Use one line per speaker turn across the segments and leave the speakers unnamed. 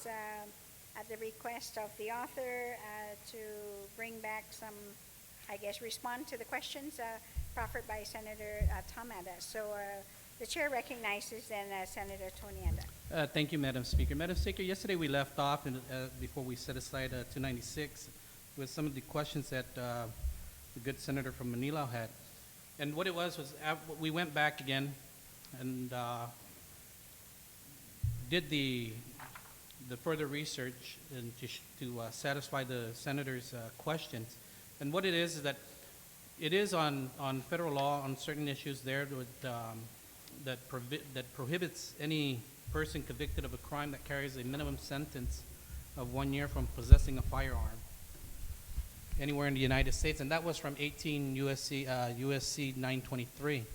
at the request of the author to bring back some, I guess, respond to the questions proffered by Senator Tom Ada. So the chair recognizes then Senator Tony Ada.
Thank you, Madam Speaker. Madam Speaker, yesterday we left off before we set aside 296 with some of the questions that the good senator from Manila had. And what it was we went back again and did the further research and to satisfy the senator's questions. And what it is that it is on federal law on certain issues there that prohibits any person convicted of a crime that carries a minimum sentence of 1 year from possessing a firearm anywhere in the United States, and that was from 18 USC 923.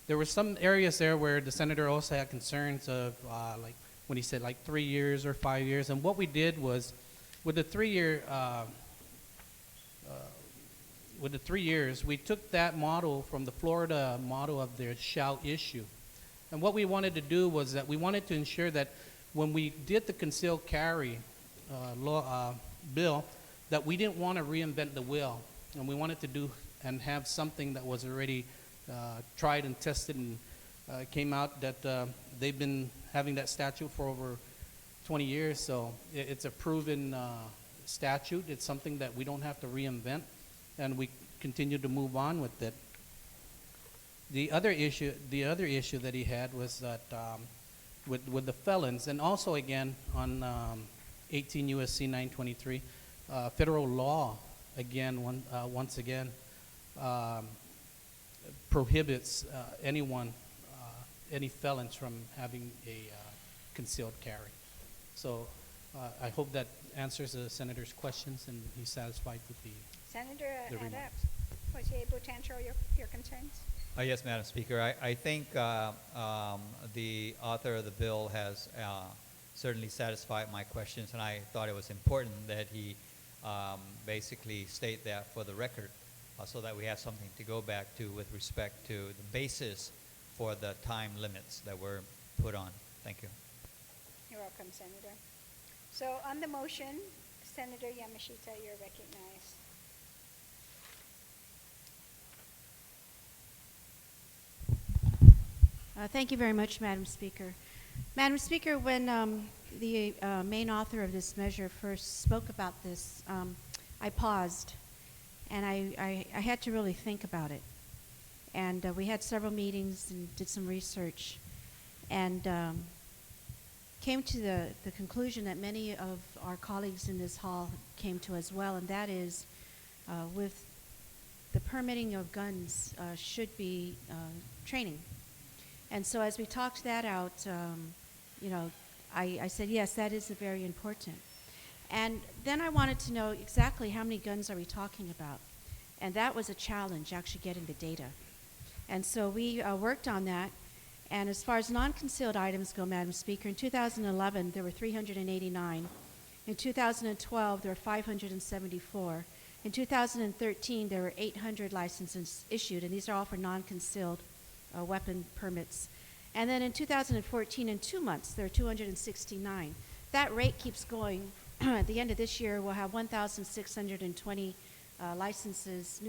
There were some areas there where the senator also had concerns of like when he said like 3 years or 5 years, and what we did was with the 3 year with the 3 years, we took that model from the Florida model of their shall issue. And what we wanted to do was that we wanted to ensure that when we did the concealed carry bill, that we didn't want to reinvent the wheel. And we wanted to do and have something that was already tried and tested, and came out that they've been having that statute for over 20 years. So it's a proven statute. It's something that we don't have to reinvent, and we continue to move on with it. The other issue that he had was that with the felons, and also again on 18 USC 923, federal law again once again prohibits any felons from having a concealed carry. So I hope that answers the senator's questions, and he's satisfied with the
Senator Ada,
remarks.
was he able to answer all your concerns?
Yes, Madam Speaker. I think the author of the bill has certainly satisfied my questions, and I thought it was important that he basically state that for the record so that we have something to go back to with respect to the basis for the time limits that were put on. Thank you.
You're welcome, Senator. So on the motion, Senator Yamashita, you're recognized.
Thank you very much, Madam Speaker. Madam Speaker, when the main author of this measure first spoke about this, I paused, and I had to really think about it. And we had several meetings and did some research, and came to the conclusion that many of our colleagues in this hall came to as well, and that is with the permitting of guns should be training. And so as we talked that out, I said, yes, that is very important. And then I wanted to know exactly how many guns are we talking about. And that was a challenge, actually getting the data. And so we worked on that. And as far as non-concealed items go, Madam Speaker, in 2011, there were 389. In 2012, there were 574. In 2013, there were 800 licenses issued, and these are all for non-concealed weapon permits. And then in 2014, in 2 months, there are 269. That rate keeps going. At the end of this year, we'll have 1,620 new licenses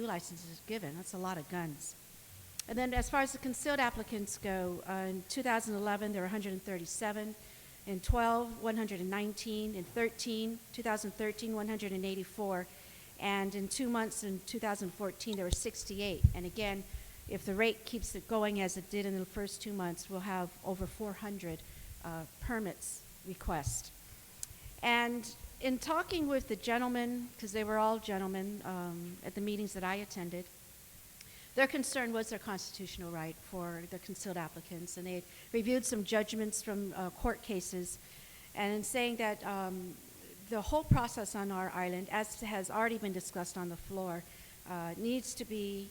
given. That's a lot of guns. And then as far as the concealed applicants go, in 2011, there were 137. In 12, 119. In 2013, 184. And in 2 months in 2014, there were 68. And again, if the rate keeps it going as it did in the first 2 months, we'll have over 400 permits requests. And in talking with the gentlemen, because they were all gentlemen at the meetings that I attended, their concern was their constitutional right for the concealed applicants. And they had reviewed some judgments from court cases, and in saying that the whole process on our island, as has already been discussed on the floor, needs to be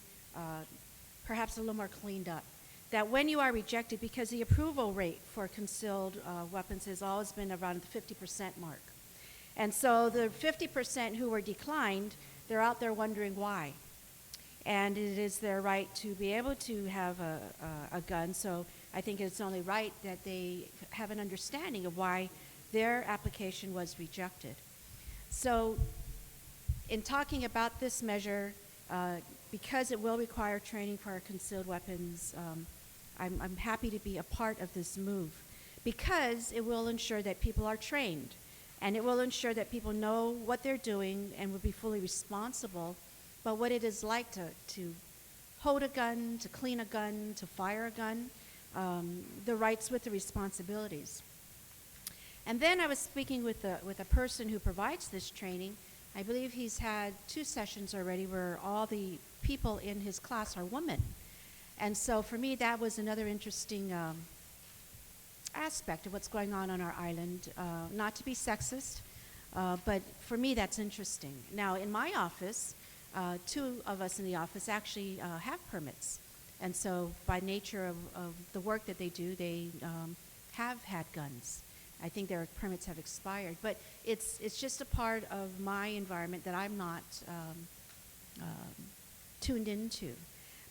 perhaps a little more cleaned up. That when you are rejected, because the approval rate for concealed weapons has always been around the 50% mark. And so the 50% who were declined, they're out there wondering why. And it is their right to be able to have a gun, so I think it's only right that they have an understanding of why their application was rejected. So in talking about this measure, because it will require training for our concealed weapons, I'm happy to be a part of this move because it will ensure that people are trained and it will ensure that people know what they're doing and will be fully responsible about what it is like to hold a gun, to clean a gun, to fire a gun, the rights with the responsibilities. And then I was speaking with a person who provides this training. I believe he's had 2 sessions already where all the people in his class are women. And so for me, that was another interesting aspect of what's going on our island. Not to be sexist, but for me, that's interesting. Now, in my office, 2 of us in the office actually have permits. And so by nature of the work that they do, they have had guns. I think their permits have expired. But it's just a part of my environment that I'm not tuned into.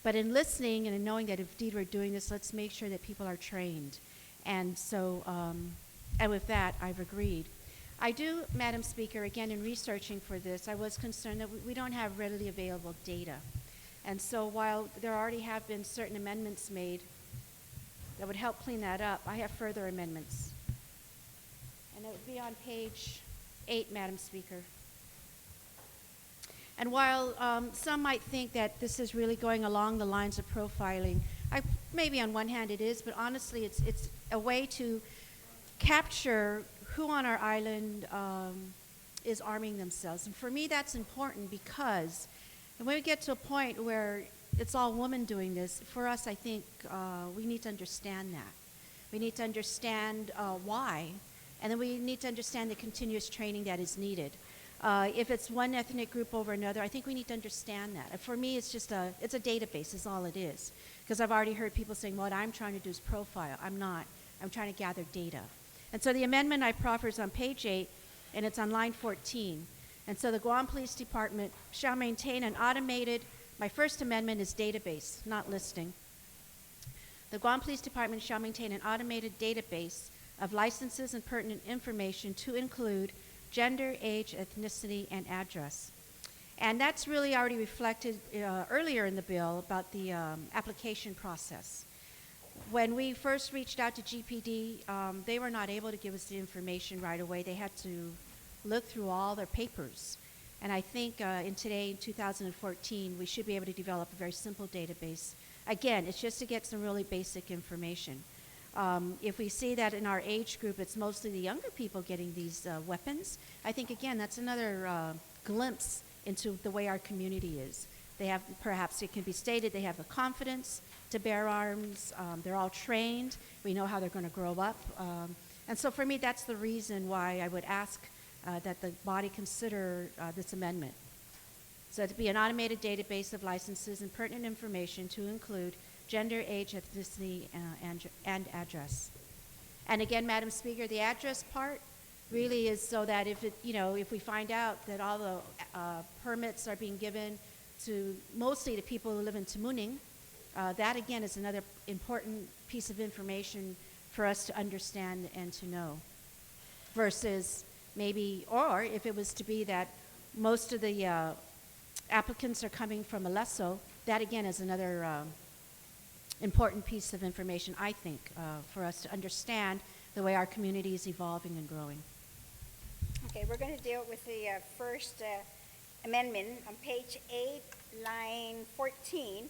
But in listening and in knowing that indeed we're doing this, let's make sure that people are trained. And so, and with that, I've agreed. I do, Madam Speaker, again, in researching for this, I was concerned that we don't have readily available data. And so while there already have been certain amendments made that would help clean that up, I have further amendments. And it would be on page 8, Madam Speaker. And while some might think that this is really going along the lines of profiling, maybe on one hand it is, but honestly it's a way to capture who on our island is arming themselves. And for me that's important because when we get to a point where it's all women doing this, for us I think we need to understand that. We need to understand why, and then we need to understand the continuous training that is needed. If it's one ethnic group over another, I think we need to understand that. And for me, it's just it's a database is all it is. Because I've already heard people saying, what I'm trying to do is profile. I'm not. I'm trying to gather data. And so the amendment I proffer is on page 8, and it's on line 14. And so the Guam Police Department shall maintain an automated, my first amendment is database, not listing. The Guam Police Department shall maintain an automated database of licenses and pertinent information to include gender, age, ethnicity, and address. And that's really already reflected earlier in the bill about the application process. When we first reached out to GPD, they were not able to give us the information right away. They had to look through all their papers. And I think in 2014, we should be able to develop a very simple database. Again, it's just to get some really basic information. If we see that in our age group, it's mostly the younger people getting these weapons, I think, again, that's another glimpse into the way our community is. They have, perhaps it can be stated, they have the confidence to bear arms. They're all trained. We know how they're going to grow up. And so for me, that's the reason why I would ask that the body consider this amendment. So to be an automated database of licenses and pertinent information to include gender, age, ethnicity, and address. And again, Madam Speaker, the address part really is so that if we find out that all the permits are being given to mostly to people who live in Tamuning, that again is another important piece of information for us to understand and to know. Versus maybe, or if it was to be that most of the applicants are coming from Alesso, that again is another important piece of information, I think, for us to understand the way our community is evolving and growing.
Okay, we're going to deal with the first amendment on page 8, line 14.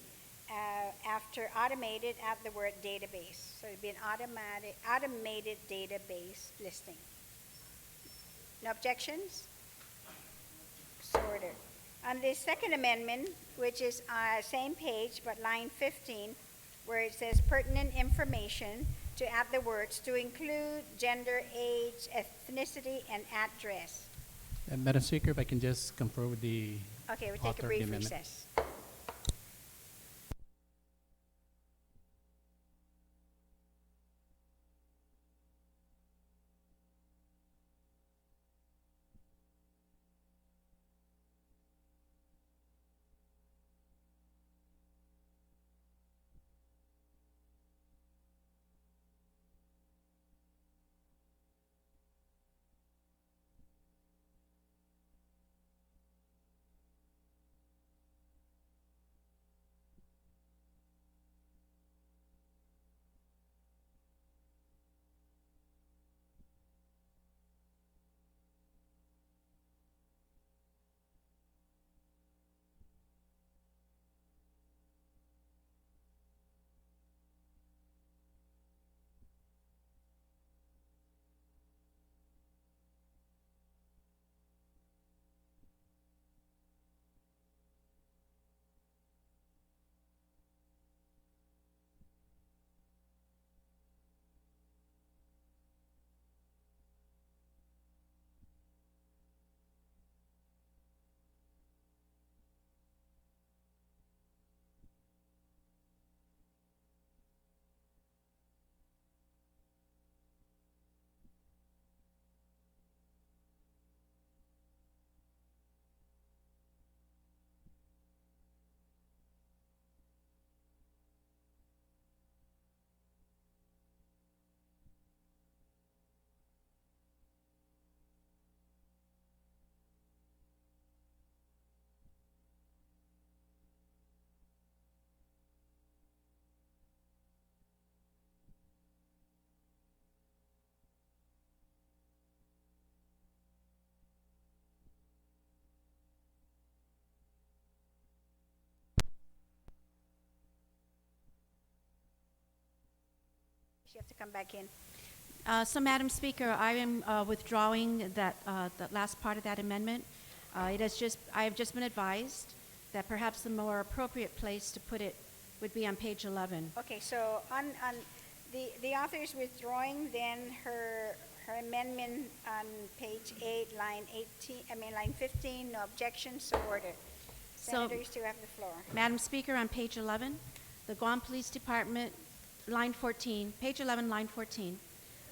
After automated, add the word database. So it'd be an automated database listing. No objections? So ordered. On the second amendment, which is same page, but line 15, where it says pertinent information, to add the words to include gender, age, ethnicity, and address.
Madam Speaker, if I can just confer with the
Okay, we'll take
author
a
of
brief
the amendment.
recess. You have to come back in.
So, Madam Speaker, I am withdrawing that the last part of that amendment. I have just been advised that perhaps the more appropriate place to put it would be on page 11.
Okay, so on the author is withdrawing, then her amendment on page 8, line 18, line 15, no objections, so ordered.
So-
Senator, you still have the floor.
Madam Speaker, on page 11, the Guam Police Department, line 14, page 11, line 14.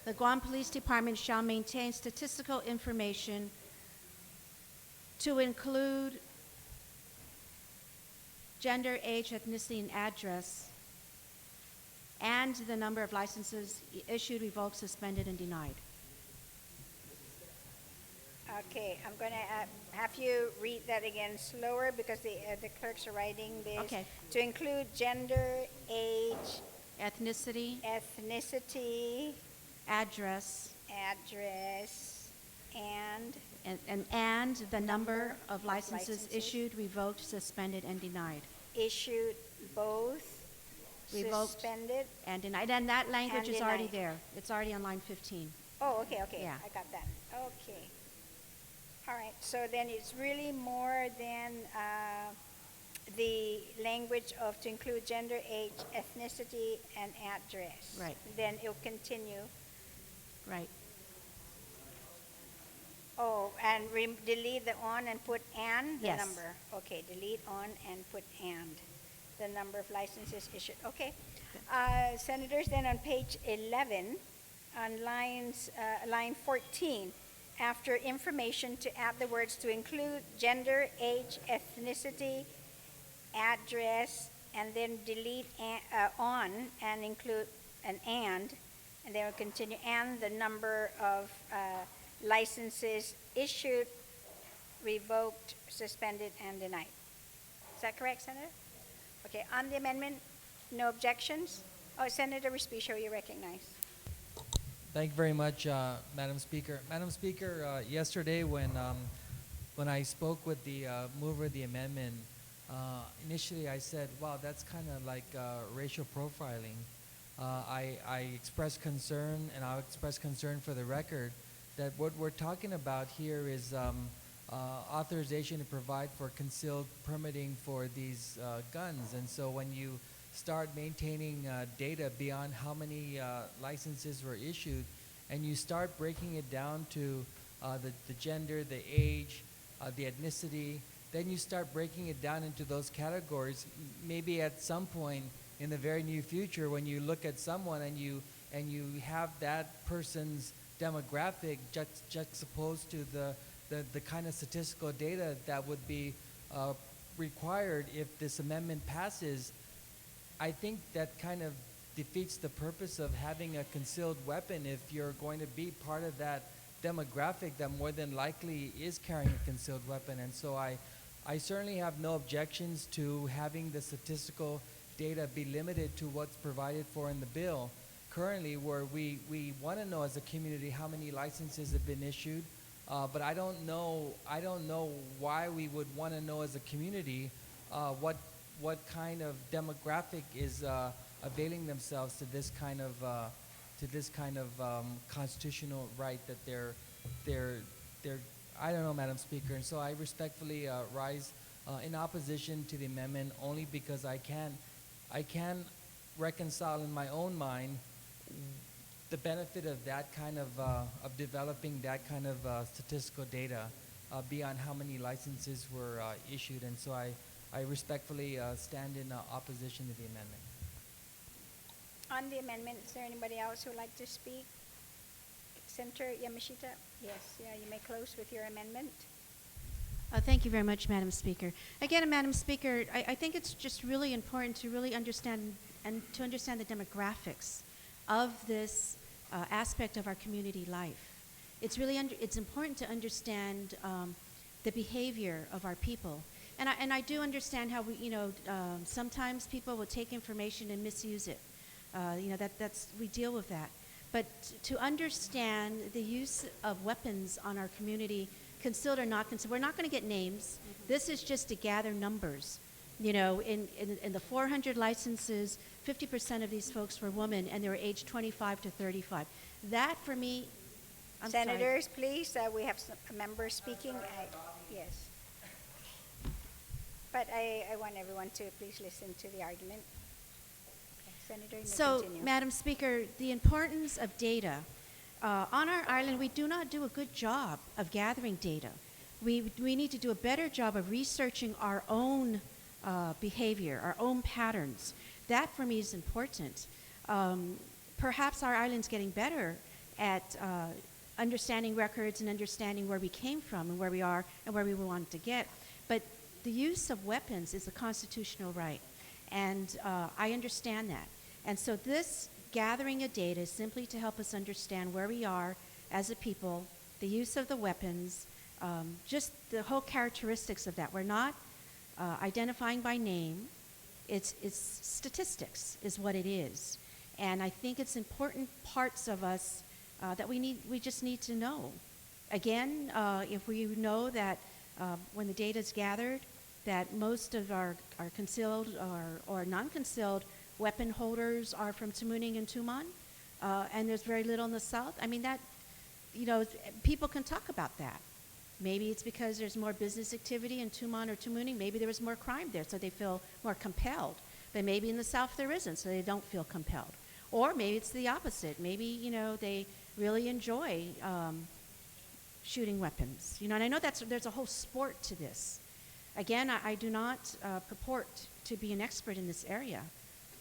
The Guam Police Department shall maintain statistical information to include gender, age, ethnicity, and address, and the number of licenses issued, revoked, suspended, and denied.
Okay, I'm going to have you read that again slower because the clerks are writing this.
Okay.
To include gender, age,
Ethnicity,
ethnicity,
address,
address, and
and the number of licenses
licenses.
issued, revoked, suspended, and denied.
issued both,
Revoked.
suspended.
And denied. And that language
And
is already
denied.
there. It's already on line 15.
Oh, okay,
Yeah.
I got that. Okay. All right, so then it's really more than the language of to include gender, age, ethnicity, and address.
Right.
Then it'll continue.
Right.
Oh, and delete the on and put and the
Yes.
number. Okay, delete on and put and the number of licenses issued. Okay. Senators, then on page 11, on line 14, after information to add the words to include gender, age, ethnicity, address, and then delete on and include an and then we'll continue, and the number of licenses issued, revoked, suspended, and denied. Is that correct, Senator? Okay, on the amendment, no objections? Oh, Senator Respicio, you recognize.
Thank you very much, Madam Speaker. Madam Speaker, yesterday when I spoke with the mover of the amendment, initially I said, wow, that's kind of like racial profiling. I expressed concern, and I'll express concern for the record, that what we're talking about here is authorization to provide for concealed permitting for these guns. And so when you start maintaining data beyond how many licenses were issued, and you start breaking it down to the gender, the age, the ethnicity, then you start breaking it down into those categories. Maybe at some point in the very near future, when you look at someone and you have that person's demographic juxtaposed to the kind of statistical data that would be required if this amendment passes, I think that kind of defeats the purpose of having a concealed weapon if you're going to be part of that demographic that more than likely is carrying a concealed weapon. And so I certainly have no objections to having the statistical data be limited to what's provided for in the bill. Currently, where we want to know as a community how many licenses have been issued, but I don't know why we would want to know as a community what kind of demographic is availing themselves to this kind of constitutional right that they're I don't know, Madam Speaker. And so I respectfully rise in opposition to the amendment, only because I can reconcile in my own mind the benefit of that kind of developing that kind of statistical data beyond how many licenses were issued. And so I respectfully stand in opposition to the amendment.
On the amendment, is there anybody else who would like to speak? Senator Yamashita? Yes, yeah, you may close with your amendment.
Thank you very much, Madam Speaker. Again, Madam Speaker, I think it's just really important to really understand and to understand the demographics of this aspect of our community life. It's really it's important to understand the behavior of our people, and I do understand how we sometimes people will take information and misuse it. That's we deal with that. But to understand the use of weapons on our community, concealed or not concealed, we're not going to get names. Mm-hmm. This is just to gather numbers. You know, in the 400 licenses, 50% of these folks were women, and they were aged 25 to 35. That, for me, I'm sorry.
Senators, please, we have a member speaking. Yes. But I want everyone to please listen to the argument. Okay, Senator, you may
So,
continue.
Madam Speaker, the importance of data. On our island, we do not do a good job of gathering data. We need to do a better job of researching our own behavior, our own patterns. That, for me, is important. Perhaps our island's getting better at understanding records and understanding where we came from and where we are and where we want to get. But the use of weapons is a constitutional right, and I understand that. And so this gathering of data is simply to help us understand where we are as a people, the use of the weapons, just the whole characteristics of that. We're not identifying by name. It's statistics is what it is. And I think it's important parts of us that we just need to know. Again, if we know that when the data is gathered, that most of our concealed or non-concealed weapon holders are from Tamuning and Tumon, and there's very little in the South. I mean, that, you know, people can talk about that. Maybe it's because there's more business activity in Tumon or Tamuning. Maybe there was more crime there, so they feel more compelled. But maybe in the South there isn't, so they don't feel compelled. Or maybe it's the opposite. Maybe, you know, they really enjoy shooting weapons. You know, and I know there's a whole sport to this. Again, I do not purport to be an expert in this area.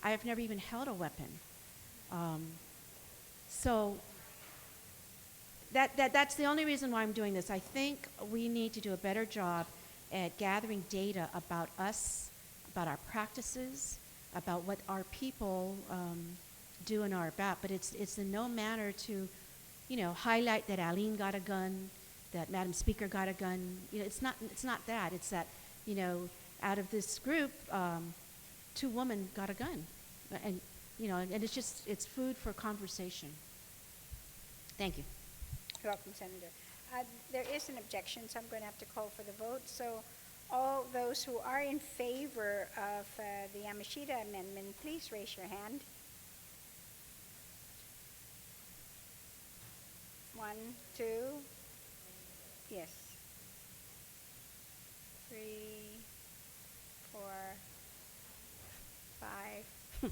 I have never even held a weapon. So that's the only reason why I'm doing this. I think we need to do a better job at gathering data about us, about our practices, about what our people do and are about. But it's in no manner to, you know, highlight that Aline got a gun, that Madam Speaker got a gun. You know, it's not that. It's that, you know, out of this group, 2 women got a gun, and you know, and it's food for conversation. Thank you.
You're welcome, Senator. There is an objection, so I'm going to have to call for the vote. So all those who are in favor of the Yamashita amendment, please raise your hand. 1, 2, yes. 3, 4, 5.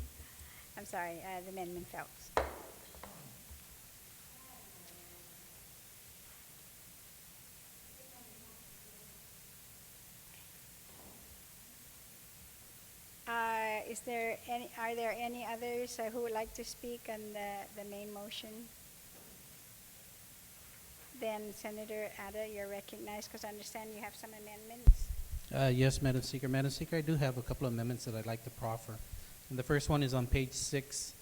I'm sorry, the amendment fails. Are there any others who would like to speak on the main motion? Then Senator Ada, you're recognized, because I understand you have some amendments.
Yes, Madam Speaker. Madam Speaker, I do have a couple of amendments that I'd like to proffer. And the first one is on page 6,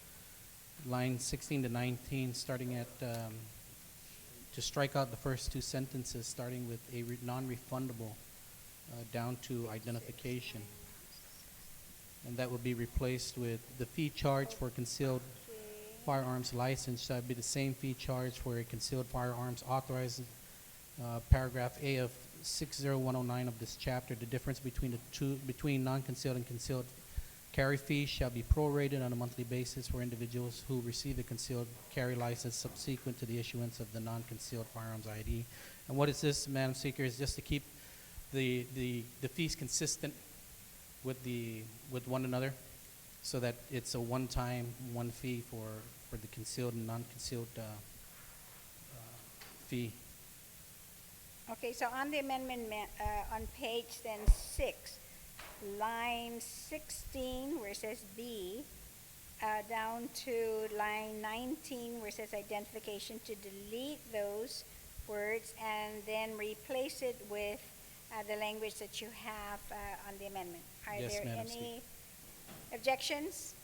line 16 to 19, starting at, to strike out the first 2 sentences, starting with a non-refundable down to identification. And that will be replaced with the fee charged for concealed firearms license shall be the same fee charged for a concealed firearms authorized. Paragraph A of 60109 of this chapter, the difference between non-concealed and concealed carry fees shall be prorated on a monthly basis for individuals who receive a concealed carry license subsequent to the issuance of the non-concealed firearms ID. And what is this, Madam Speaker, is just to keep the fees consistent with one another, so that it's a one fee for the concealed and non-concealed fee.
Okay, so on the amendment on page then 6, line 16 where it says B, down to line 19 where it says identification, to delete those words and then replace it with the language that you have on the amendment. Are
Yes,
there
Madam
any objections?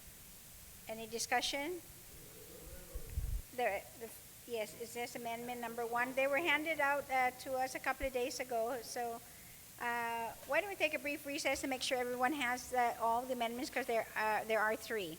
Any discussion? Yes, is this amendment number 1? They were handed out to us a couple of days ago. So why don't we take a brief recess and make sure everyone has all the amendments, because there are 3.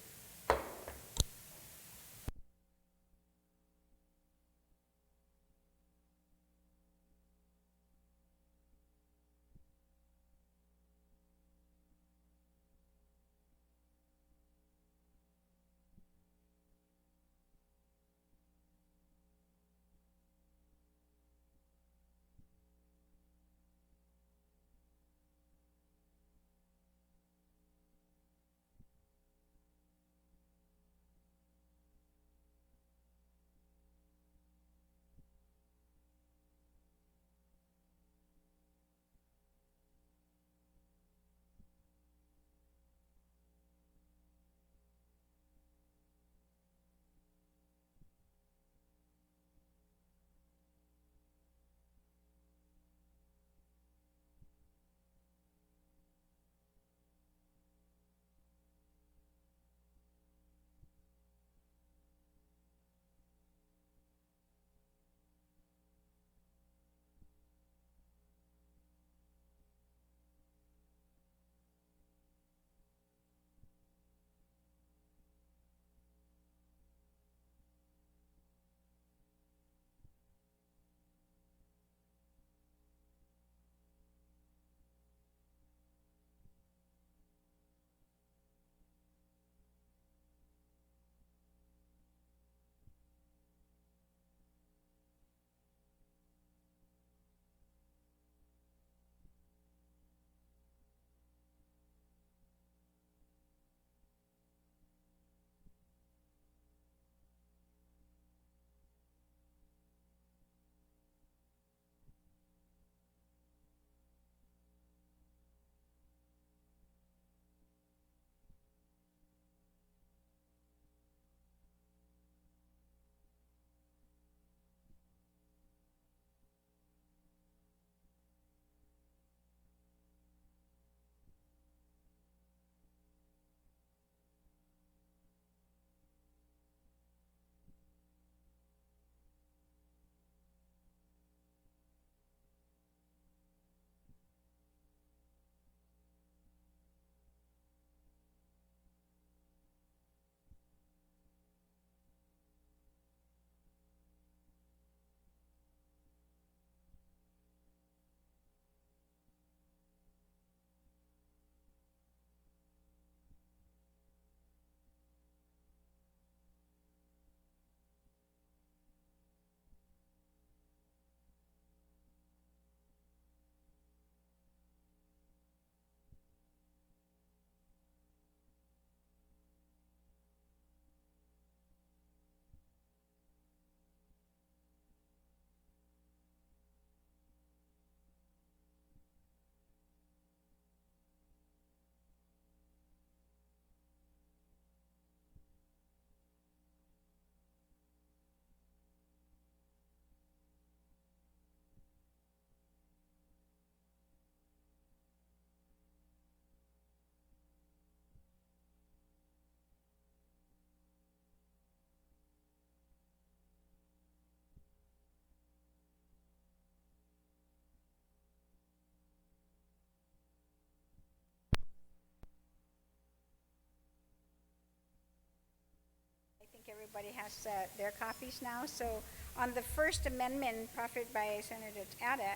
everybody has their copies now. So on the first amendment proffered by Senator Ada,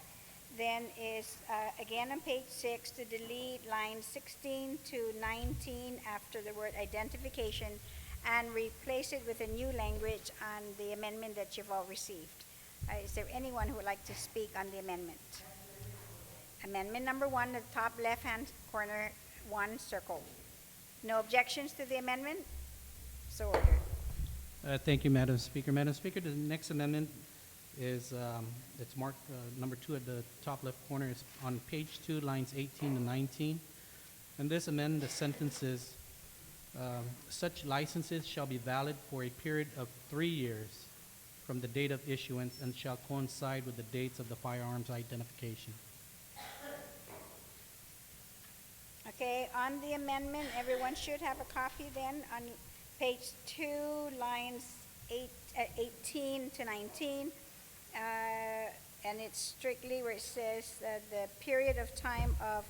then is again on page 6 to delete lines 16 to 19 after the word identification and replace it with a new language on the amendment that you've all received. Is there anyone who would like to speak on the amendment? Amendment number 1, the top left-hand corner, 1 circle. No objections to the amendment? So ordered.
Thank you, Madam Speaker. Madam Speaker, the next amendment is, it's marked number 2 at the top left corner. Is on page 2, lines 18 to 19. And this amend the sentences, such licenses shall be valid for a period of 3 years from the date of issuance and shall coincide with the dates of the firearms identification.
Okay, on the amendment, everyone should have a copy then on page 2, lines 18 to 19. And it's strictly where it says the period of time of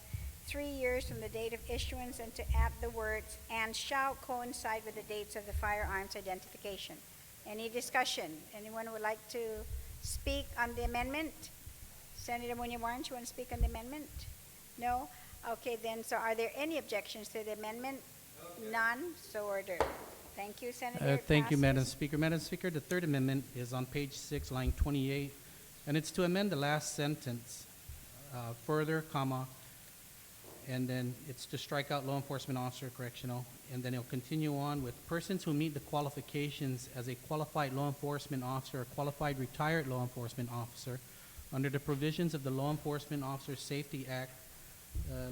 3 years from the date of issuance, and to add the words "and shall coincide with the dates of the firearms identification." Any discussion? Anyone would like to speak on the amendment? Senator Muñoz, you want to speak on the amendment? No? Okay, then, so are there any objections to the amendment? None, so ordered. Thank you, Senator.
Thank you, Madam
Passes.
Speaker. Madam Speaker, the third amendment is on page 6, line 28, and it's to amend the last sentence further, comma, and then it's to strike out law enforcement officer correctional, and then it'll continue on with persons who meet the qualifications as a qualified law enforcement officer or qualified retired law enforcement officer under the provisions of the Law Enforcement Officer Safety Act,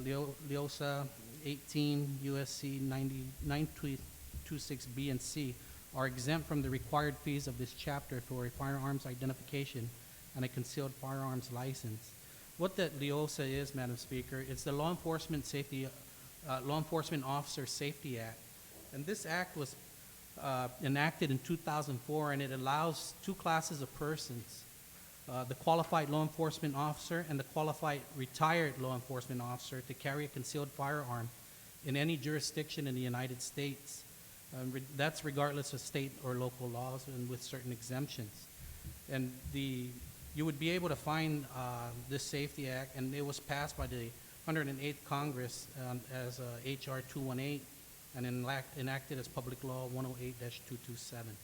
LEOSA 18 USC 926B and C, are exempt from the required fees of this chapter for a firearms identification and a concealed firearms license. What that LEOSA is, Madam Speaker, it's the Law Enforcement Officer Safety Act. And this act was enacted in 2004, and it allows 2 classes of persons, the qualified law enforcement officer and the qualified retired law enforcement officer, to carry a concealed firearm in any jurisdiction in the United States. That's regardless of state or local laws and with certain exemptions. And you would be able to find this Safety Act, and it was passed by the 108th Congress as H.R. 218 and enacted as Public Law 108-227.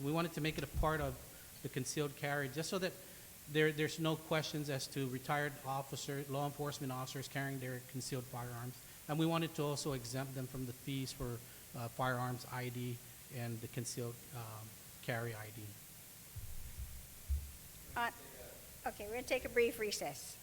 We wanted to make it a part of the concealed carry just so that there's no questions as to retired law enforcement officers carrying their concealed firearms. And we wanted to also exempt them from the fees for firearms ID and the concealed carry ID.
Okay, we're going to take a brief recess.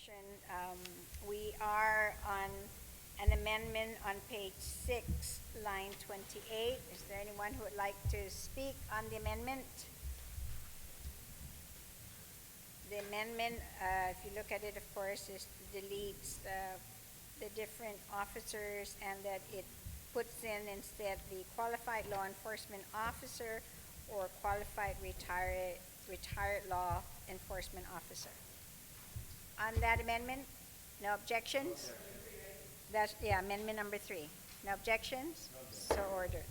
objection, we are on an amendment on page 6, line 28. Is there anyone who would like to speak on the amendment? The amendment, if you look at it, of course, is deletes the different officers, and that it puts in instead the qualified law enforcement officer or qualified retired law enforcement officer. On that amendment, no objections? That's, yeah, amendment number 3. No objections? So ordered.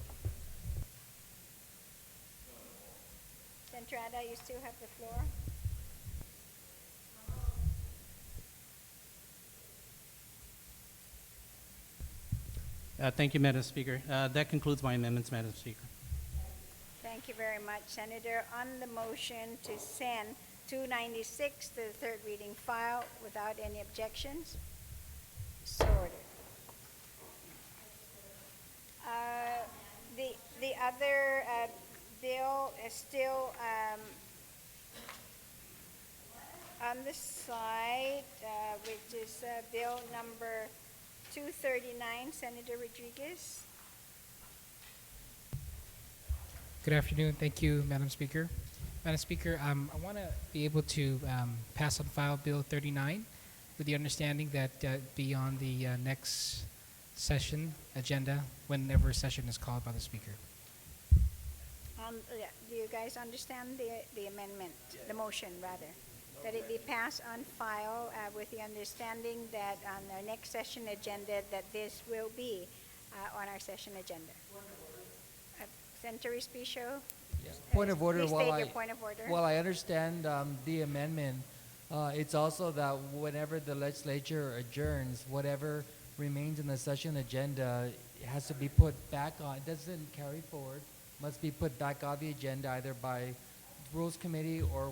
Centrada, you still have the floor.
Thank you, Madam Speaker. That concludes my amendments, Madam Speaker.
Thank you very much, Senator. On the motion to send 296 to the third reading file without any objections, so ordered. The other bill is still on the side, which is bill number 239, Senator Rodriguez.
Good afternoon. Thank you, Madam Speaker. Madam Speaker, I want to be able to pass on file Bill 39 with the understanding that be on the next session agenda whenever a session is called by the Speaker.
Yeah, do you guys understand the amendment, the motion rather? That it be passed on file with the understanding that on our next session agenda that this will be on our session agenda. Senator Respicio?
Yes. Point of order.
Please state your point of order.
While I understand the amendment, it's also that whenever the legislature adjourns, whatever remains in the session agenda has to be put back on. It doesn't carry forward. Must be put back on the agenda either by Rules Committee or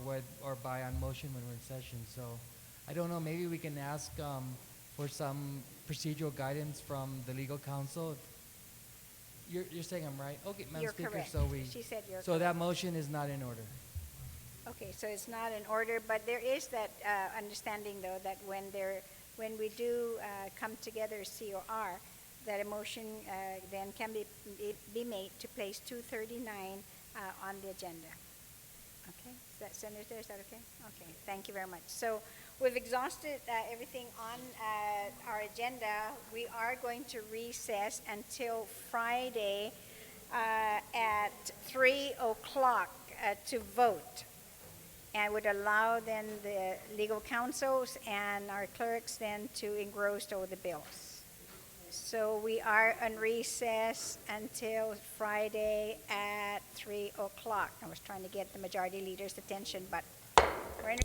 by on motion when we're in session. So I don't know. Maybe we can ask for some procedural guidance from the legal counsel. You're saying I'm right? Okay, Madam
You're
Speaker.
correct.
So
She said you're
so
correct.
that motion is not in order.
Okay, so it's not in order, but there is that understanding, though, that when we do come together, COR, that a motion then can be made to place 239 on the agenda. Okay, Senator, is that okay? Okay, thank you very much. So we've exhausted everything on our agenda. We are going to recess until Friday at 3 o'clock to vote, and would allow then the legal counsels and our clerks then to engross over the bills. So we are on recess until Friday at 3 o'clock. I was trying to get the majority leader's attention, but we're in